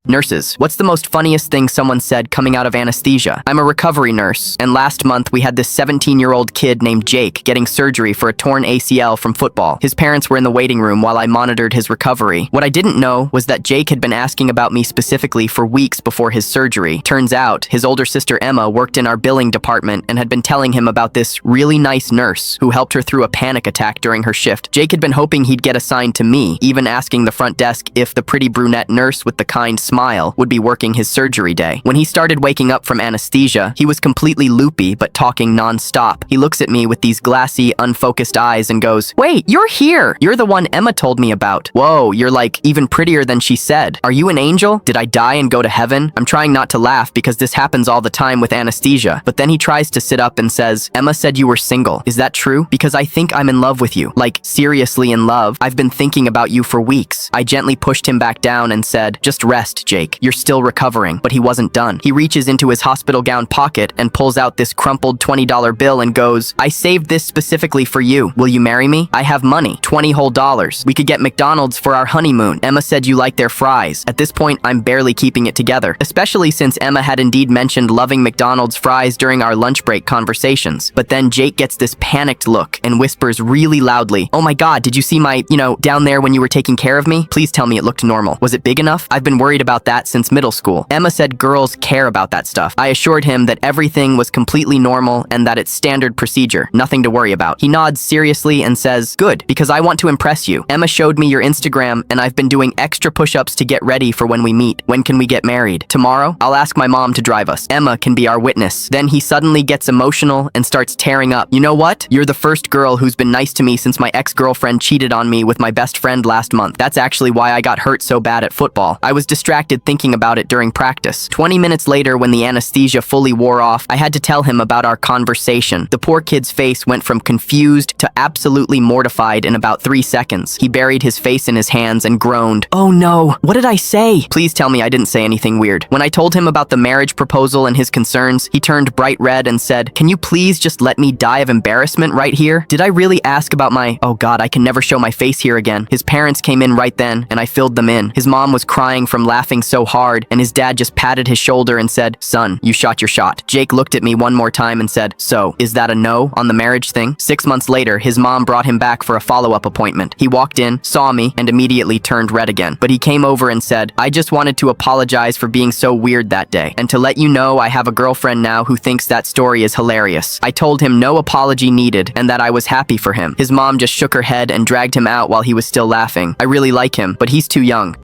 Nurses. What's the most funniest thing someone said coming out of anesthesia? I'm a recovery nurse, and last month we had this 17-year-old kid named Jake getting surgery for a torn ACL from football. His parents were in the waiting room while I monitored his recovery. What I didn't know was that Jake had been asking about me specifically for weeks before his surgery. Turns out, his older sister Emma worked in our billing department and had been telling him about this really nice nurse who helped her through a panic attack during her shift. Jake had been hoping he'd get assigned to me, even asking the front desk if the pretty brunette nurse with the kind smile would be working his surgery day. When he started waking up from anesthesia, he was completely loopy but talking non-stop. He looks at me with these glassy, unfocused eyes and goes, "Wait, you're here! You're the one Emma told me about. Whoa, you're like even prettier than she said. Are you an angel? Did I die and go to heaven?" I'm trying not to laugh because this happens all the time with anesthesia, but then he tries to sit up and says, "Emma said you were single. Is that true? Because I think I'm in love with you. Like, seriously in love. I've been thinking about you for weeks." I gently pushed him back down and said, "Just rest, Jake. You're still recovering." But he wasn't done. He reaches into his hospital gown pocket and pulls out this crumpled $20 bill and goes, "I saved this specifically for you. Will you marry me? I have money. $20 whole. We could get McDonald's for our honeymoon. Emma said you like their fries." At this point, I'm barely keeping it together, especially since Emma had indeed mentioned loving McDonald's fries during our lunch break conversations. But then Jake gets this panicked look and whispers really loudly, "Oh my God, did you see my, down there when you were taking care of me? Please tell me it looked normal. Was it big enough? I've been worried about that since middle school." Emma said girls care about that stuff. I assured him that everything was completely normal and that it's standard procedure, nothing to worry about. He nods seriously and says, "Good, because I want to impress you. Emma showed me your Instagram and I've been doing extra push-ups to get ready for when we meet. When can we get married? Tomorrow? I'll ask my mom to drive us. Emma can be our witness." Then he suddenly gets emotional and starts tearing up. "You know what? You're the first girl who's been nice to me since my ex-girlfriend cheated on me with my best friend last month. That's actually why I got hurt so bad at football. I was distracted thinking about it during practice." 20 minutes later, when the anesthesia fully wore off, I had to tell him about our conversation. The poor kid's face went from confused to absolutely mortified in about 3 seconds. He buried his face in his hands and groaned, "Oh no, what did I say?" Please tell me I didn't say anything weird. When I told him about the marriage proposal and his concerns, he turned bright red and said, "Can you please just let me die of embarrassment right here? Did I really ask about my, oh God, I can never show my face here again." His parents came in right then, and I filled them in. His mom was crying from laughing so hard, and his dad just patted his shoulder and said, "Son, you shot your shot." Jake looked at me one more time and said, "So, is that a no on the marriage thing?" 6 months later, his mom brought him back for a follow-up appointment. He walked in, saw me, and immediately turned red again. But he came over and said, "I just wanted to apologize for being so weird that day, and to let you know I have a girlfriend now who thinks that story is hilarious." I told him no apology needed and that I was happy for him. His mom just shook her head and dragged him out while he was still laughing. I really like him, but he's too young.